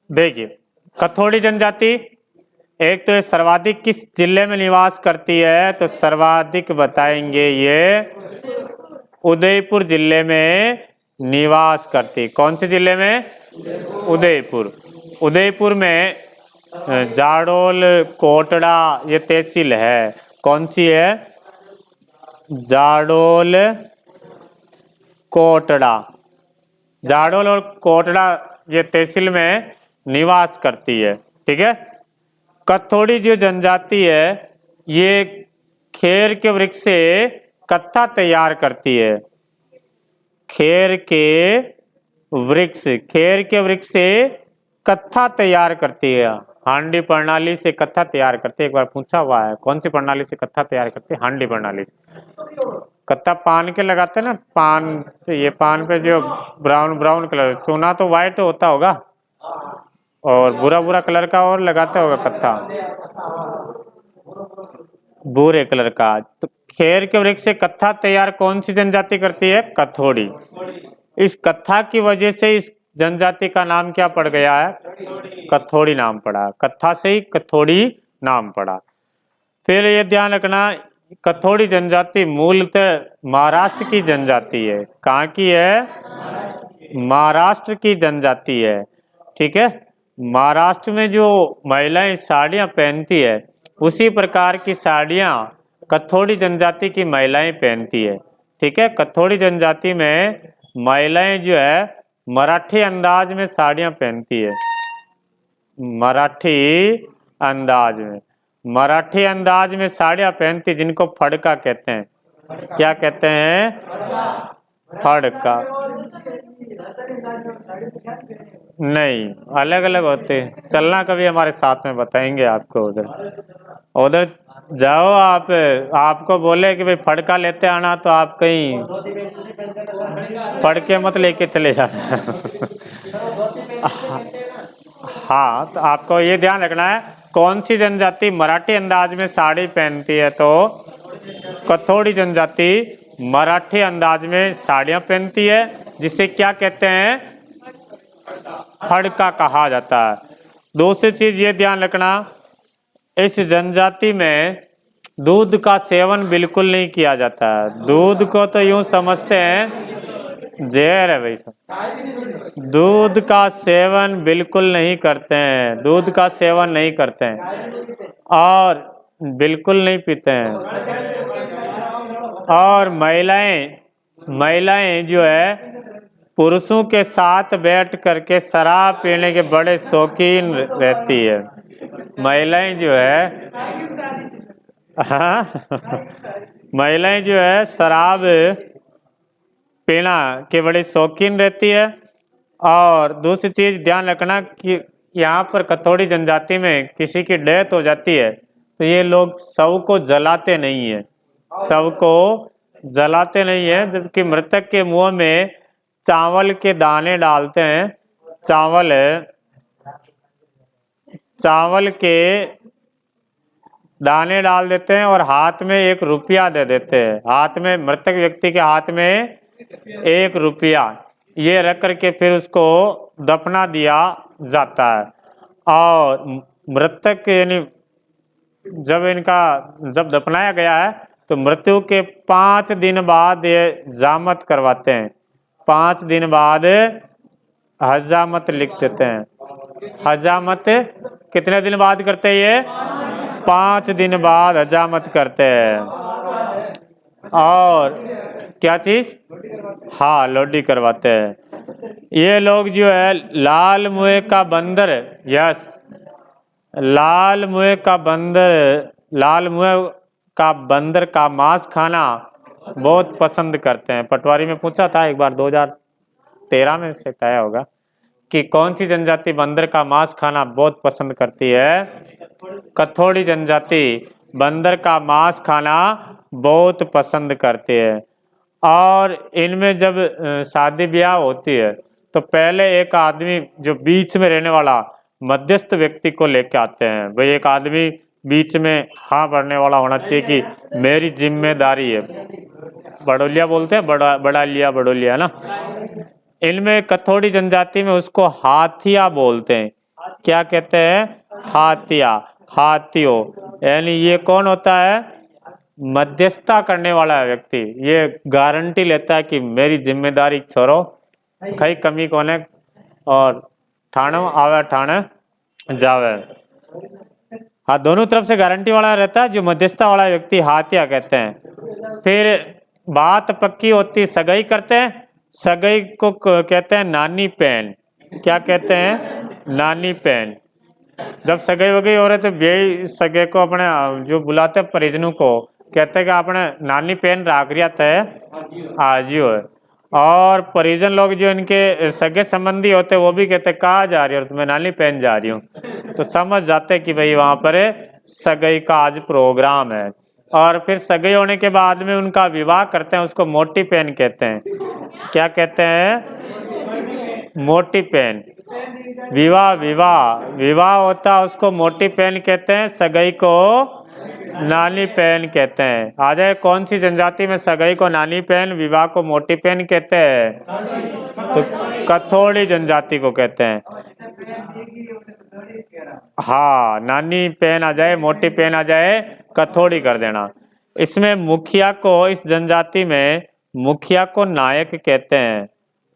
देखिए कथोड़ी जनजाति, एक तो ये सर्वाधिक किस जिले में निवास करती है? तो सर्वाधिक बताएंगे ये उदयपुर जिले में निवास करती। कौन से जिले में? उदयपुर। उदयपुर में जाडोल कोटड़ा ये तहसील है। कौन सी है? जाडोल कोटड़ा। जाडोल और कोटड़ा ये तहसील में निवास करती है। ठीक है। कथोड़ी जो जनजाति है ये खेर के वृक्ष से कत्था तैयार करती है। खेर के वृक्ष से कत्था तैयार करती है। हांडी प्रणाली से कत्था तैयार करती है। एक बार पूछा हुआ है कौन सी प्रणाली से कत्था तैयार करती है? हांडी प्रणाली से। कत्था पान के लगाते हैं ना, पान, ये पान पे जो ब्राउन ब्राउन कलर, चूना तो व्हाइट होता होगा और बुरा बुरा कलर का और लगाते होगा कत्था, भूरे कलर का। तो खेर के वृक्ष से कत्था तैयार कौन सी जनजाति करती है? कथोड़ी। इस कत्था की वजह से इस जनजाति का नाम क्या पड़ गया है? कथोड़ी नाम पड़ा। कत्था से ही कथोड़ी नाम पड़ा। फिर ये ध्यान रखना, कथोड़ी जनजाति मूलतः महाराष्ट्र की जनजाति है। कहाँ की है? महाराष्ट्र की जनजाति है। ठीक है। महाराष्ट्र में जो महिलाएं साड़ियां पहनती है उसी प्रकार की साड़ियां कथोड़ी जनजाति की महिलाएं पहनती है। ठीक है। कथोड़ी जनजाति में महिलाएं जो है मराठी अंदाज में साड़ियां पहनती है। मराठी अंदाज में साड़ियां पहनती, जिनको फड़का कहते हैं। क्या कहते हैं? फड़का। नहीं, अलग अलग होते। चलना कभी हमारे साथ में, बताएंगे आपको। उधर जाओ आप, आपको बोले कि भाई फड़का लेते आना तो आप कहीं फड़के मत लेके चले जाना। हाँ, तो आपको ये ध्यान रखना है कौन सी जनजाति मराठी अंदाज में साड़ी पहनती है। तो कथोड़ी जनजाति मराठी अंदाज में साड़ियां पहनती है, जिसे क्या कहते हैं? फड़का कहा जाता है। दूसरी चीज ये ध्यान रखना, इस जनजाति में दूध का सेवन बिल्कुल नहीं किया जाता है। दूध को तो यूं समझते हैं जहर है भाई साहब। दूध का सेवन बिल्कुल नहीं करते हैं। दूध का सेवन नहीं करते हैं और बिल्कुल नहीं पीते हैं। और महिलाएं जो है पुरुषों के साथ बैठ करके शराब पीने के बड़े शौकीन रहती है। महिलाएं जो है, हाँ, महिलाएं जो है शराब पीना के बड़ी शौकीन रहती है। और दूसरी चीज ध्यान रखना कि यहाँ पर कथोड़ी जनजाति में किसी की डेथ हो जाती है तो ये लोग शव को जलाते नहीं है। शव को जलाते नहीं है, जबकि मृतक के मुंह में चावल के दाने डालते हैं। चावल के दाने डाल देते हैं और हाथ में 1 रुपया दे देते हैं। हाथ में, मृतक व्यक्ति के हाथ में 1 रुपया ये रख करके फिर उसको दफना दिया जाता है। और मृतक यानी जब दफनाया गया है तो मृत्यु के 5 दिन बाद ये जामत करवाते हैं। 5 दिन बाद हजामत लिख देते हैं। हजामत कितने दिन बाद करते हैं? ये 5 दिन बाद हजामत करते हैं। और क्या चीज? हाँ, लोडी करवाते हैं। ये लोग जो है लाल मुँह का बंदर, यस, लाल मुँह का बंदर का मांस खाना बहुत पसंद करते हैं। पटवारी में पूछा था एक बार, 2013 में से तय होगा, कि कौन सी जनजाति बंदर का मांस खाना बहुत पसंद करती है? कथोड़ी जनजाति बंदर का मांस खाना बहुत पसंद करती है। और इनमें जब शादी ब्याह होती है तो पहले एक आदमी जो बीच में रहने वाला मध्यस्थ व्यक्ति को लेके आते हैं। भाई एक आदमी बीच में हाँ भरने वाला होना चाहिए कि मेरी जिम्मेदारी है। बड़ोलिया बोलते हैं, बड़ोलिया ना। इनमें कथोड़ी जनजाति में उसको हाथिया बोलते हैं। क्या कहते हैं? हाथिया, हाथियो। यानी ये कौन होता है? मध्यस्थता करने वाला व्यक्ति। ये गारंटी लेता है कि मेरी जिम्मेदारी छोड़ो, कई कमी कोने और ठाणो आवे ठाणे जावे। हाँ, दोनों तरफ से गारंटी वाला रहता है। जो मध्यस्थता वाला व्यक्ति हाथिया कहते हैं। फिर बात पक्की होती, सगाई करते हैं। सगाई को कहते हैं नानी पहन। क्या कहते हैं? नानी पहन। जब सगाई वगाई हो रहे तो बेई सगे को अपने जो बुलाते हैं परिजनों को कहते हैं कि आपने नानी पहन राखरिया थे आज हो। और परिजन लोग जो इनके सगे संबंधी होते वो भी कहते कहाँ जा रही हो? तो मैं नानी पहन जा रही हूँ। तो समझ जाते कि भाई वहां पर सगाई का आज प्रोग्राम है। और फिर सगाई होने के बाद में उनका विवाह करते हैं, उसको मोटी पहन कहते हैं। क्या कहते हैं? मोटी पहन। विवाह विवाह विवाह होता है उसको मोटी पहन कहते हैं, सगाई को नानी पहन कहते हैं। आ जाए कौन सी जनजाति में सगाई को नानी पहन, विवाह को मोटी पहन कहते हैं? तो कथोड़ी जनजाति को कहते हैं। हाँ, नानी पहन आ जाए, मोटी पहन आ जाए, कथोड़ी कर देना। इसमें मुखिया को, इस जनजाति में मुखिया को नायक कहते हैं।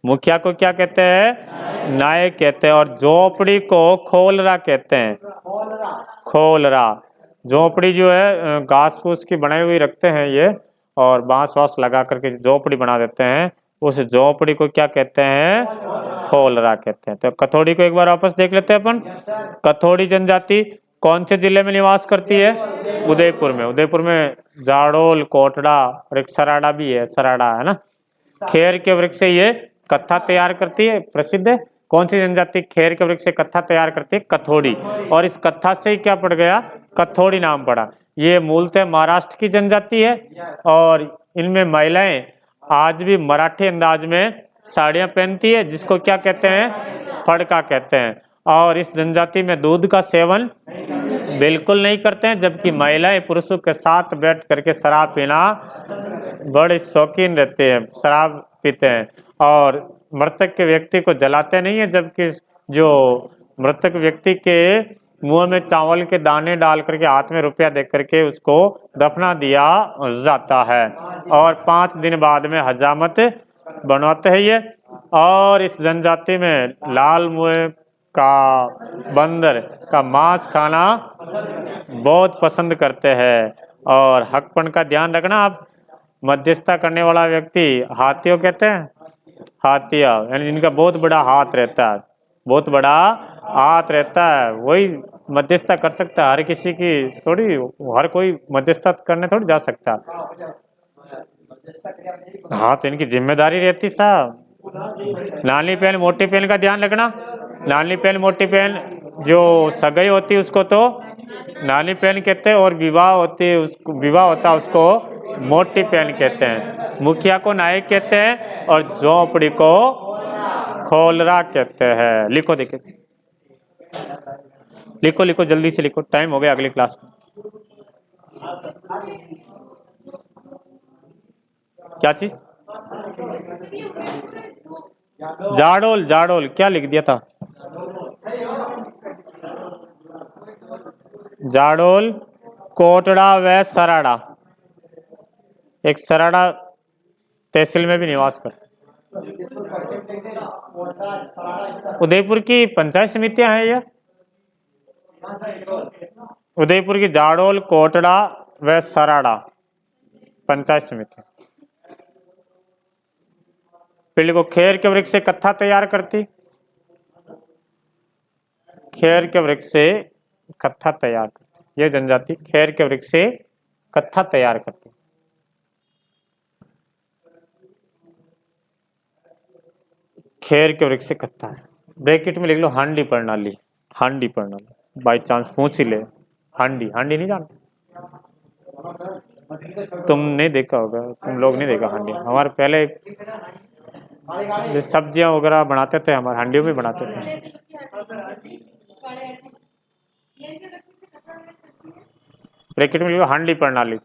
मुखिया को क्या कहते हैं? नायक कहते हैं। और झोपड़ी को खोलरा कहते हैं। खोलरा। झोपड़ी जो है घास फूस की बनाई हुई रखते हैं ये, और बांस वास लगा करके झोपड़ी बना देते हैं, उस झोपड़ी को क्या कहते हैं? खोलरा कहते हैं। तो कथोड़ी को एक बार वापस देख लेते हैं अपन। कथोड़ी जनजाति कौन से जिले में निवास करती है? उदयपुर में। उदयपुर में जाडोल, कोटड़ा और एक सराड़ा भी है, सराड़ा है ना। खेर के वृक्ष से ये कत्था तैयार करती है, प्रसिद्ध है। कौन सी जनजाति खेर के वृक्ष से कत्था तैयार करती है? कथोड़ी। और इस कत्था से ही क्या पड़ गया? कथोड़ी नाम पड़ा। ये मूलतः महाराष्ट्र की जनजाति है। और इनमें महिलाएं आज भी मराठी अंदाज में साड़ियां पहनती है, जिसको क्या कहते हैं? फड़का कहते हैं। और इस जनजाति में दूध का सेवन बिल्कुल नहीं करते हैं, जबकि महिलाएं पुरुषों के साथ बैठ करके शराब पीना बड़े शौकीन रहते हैं, शराब पीते हैं। और मृतक के व्यक्ति को जलाते नहीं है, जबकि जो मृतक व्यक्ति के मुंह में चावल के दाने डाल करके हाथ में रुपया दे करके उसको दफना दिया जाता है। और 5 दिन बाद में हजामत बनवाते हैं ये। और इस जनजाति में लाल मुंह का बंदर का मांस खाना बहुत पसंद करते हैं। और हकपन का ध्यान रखना आप। मध्यस्थता करने वाला व्यक्ति हाथियों कहते हैं। हाथिया यानी जिनका बहुत बड़ा हाथ रहता है, बहुत बड़ा हाथ रहता है, वही मध्यस्थता कर सकता है। हर किसी की थोड़ी, हर कोई मध्यस्थता करने थोड़ी जा सकता। हाँ, तो इनकी जिम्मेदारी रहती साहब। नानी पहन मोटी पहन का ध्यान रखना। नानी पहन मोटी पहन, जो सगाई होती है उसको तो नानी पहन कहते हैं, और विवाह होती है उसको, विवाह होता है उसको मोटी पहन कहते हैं। मुखिया को नायक कहते हैं और झोपड़ी को खोलरा कहते हैं। लिखो, देखिए लिखो लिखो, जल्दी से लिखो, टाइम हो गया अगली क्लास में। क्या चीज? जाडोल। जाडोल क्या लिख दिया था? जाडोल, कोटड़ा व सराड़ा। एक सराड़ा तहसील में भी निवास कर। उदयपुर की पंचायत समितियां हैं ये। उदयपुर की जाडोल, कोटड़ा व सराड़ा पंचायत समिति। पहले को खेर के वृक्ष से कत्था तैयार करती। खेर के वृक्ष से कत्था तैयार करती। ये जनजाति खेर के वृक्ष से कत्था तैयार करती। खेर के वृक्ष से कत्था है। ब्रैकेट में लिख लो हांडी प्रणाली, हांडी प्रणाली, बाई चांस पूछ ही ले। हांडी, हांडी नहीं जानते? तुम नहीं देखा होगा, तुम लोग नहीं देखा हांडी। हमारे पहले जो सब्जियां वगैरह बनाते थे हमारे हांडियों में बनाते थे। ब्रैकेट में लिखो हांडी प्रणाली।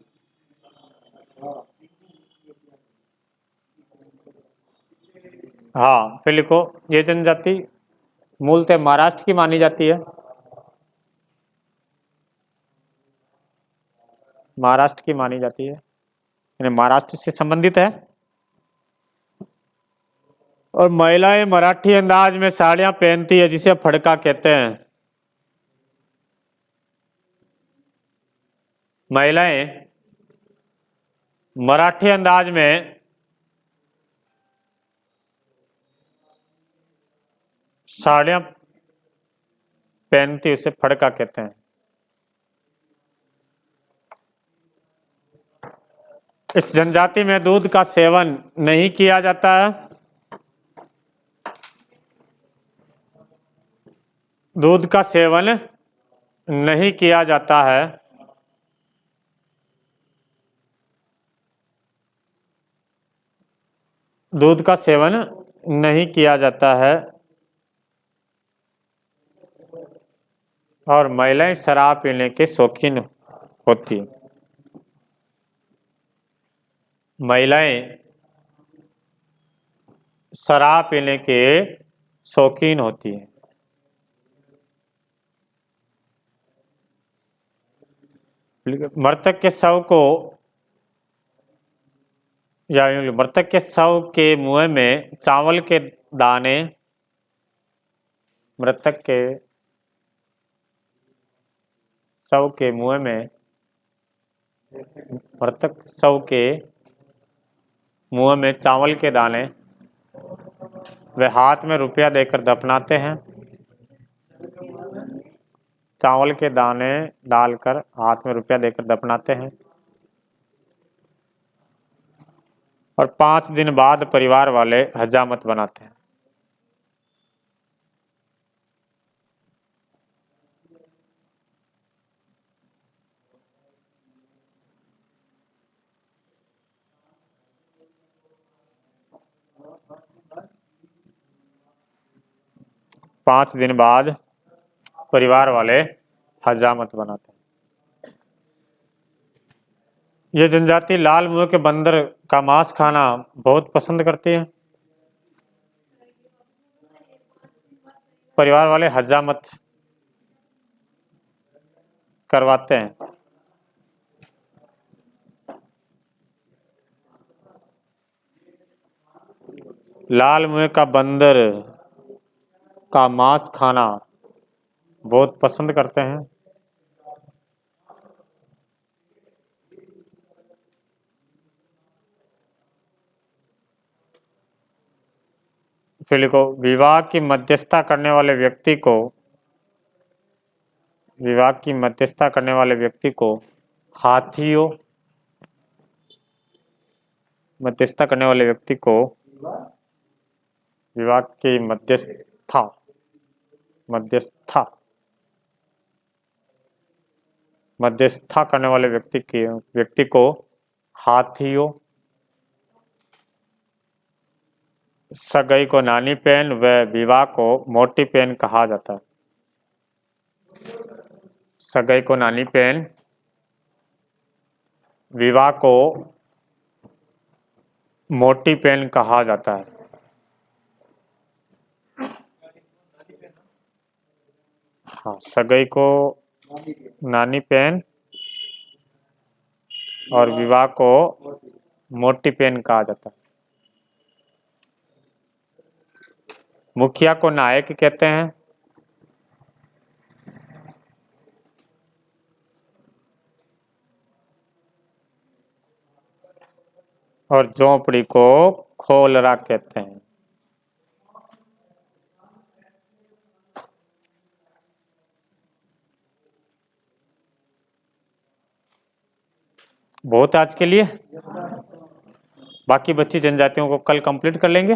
हाँ, फिर लिखो ये जनजाति मूलतः महाराष्ट्र की मानी जाती है, महाराष्ट्र की मानी जाती है, यानी महाराष्ट्र से संबंधित है। और महिलाएं मराठी अंदाज में साड़ियां पहनती है जिसे फड़का कहते हैं। महिलाएं मराठी अंदाज में साड़ियां पहनती उसे फड़का कहते हैं। इस जनजाति में दूध का सेवन नहीं किया जाता है। दूध का सेवन नहीं किया जाता है। दूध का सेवन नहीं किया जाता है। और महिलाएं शराब पीने के शौकीन होती। महिलाएं शराब पीने के शौकीन होती हैं। मृतक के शव को या मृतक के शव के मुंह में चावल के दाने, मृतक के शव के मुंह में, मृतक शव के मुंह में चावल के दाने वे हाथ में रुपया देकर दफनाते हैं। चावल के दाने डालकर हाथ में रुपया देकर दफनाते हैं। और 5 दिन बाद परिवार वाले हजामत बनाते हैं। पांच दिन बाद परिवार वाले हजामत बनाते हैं। ये जनजाति लाल मुंह के बंदर का मांस खाना बहुत पसंद करती है। परिवार वाले हजामत करवाते हैं। लाल मुंह का बंदर का मांस खाना बहुत पसंद करते हैं। फिर लिखो विवाह की मध्यस्थता करने वाले व्यक्ति को, विवाह की मध्यस्थता करने वाले व्यक्ति को हाथियों, मध्यस्थता करने वाले व्यक्ति को विवाह की मध्यस्थता, मध्यस्थता, मध्यस्थता करने वाले व्यक्ति को हाथियों, सगाई को नानी पेन व विवाह को मोटी पेन कहा जाता है। सगाई को नानी पेन, विवाह को मोटी पेन कहा जाता है। हाँ, सगाई को नानी पेन और विवाह को मोटी पेन कहा जाता है। मुखिया को नायक कहते हैं। और झोंपड़ी को खोलरा कहते हैं। बहुत आज के लिए, बाकी बची जनजातियों को कल कंप्लीट कर लेंगे।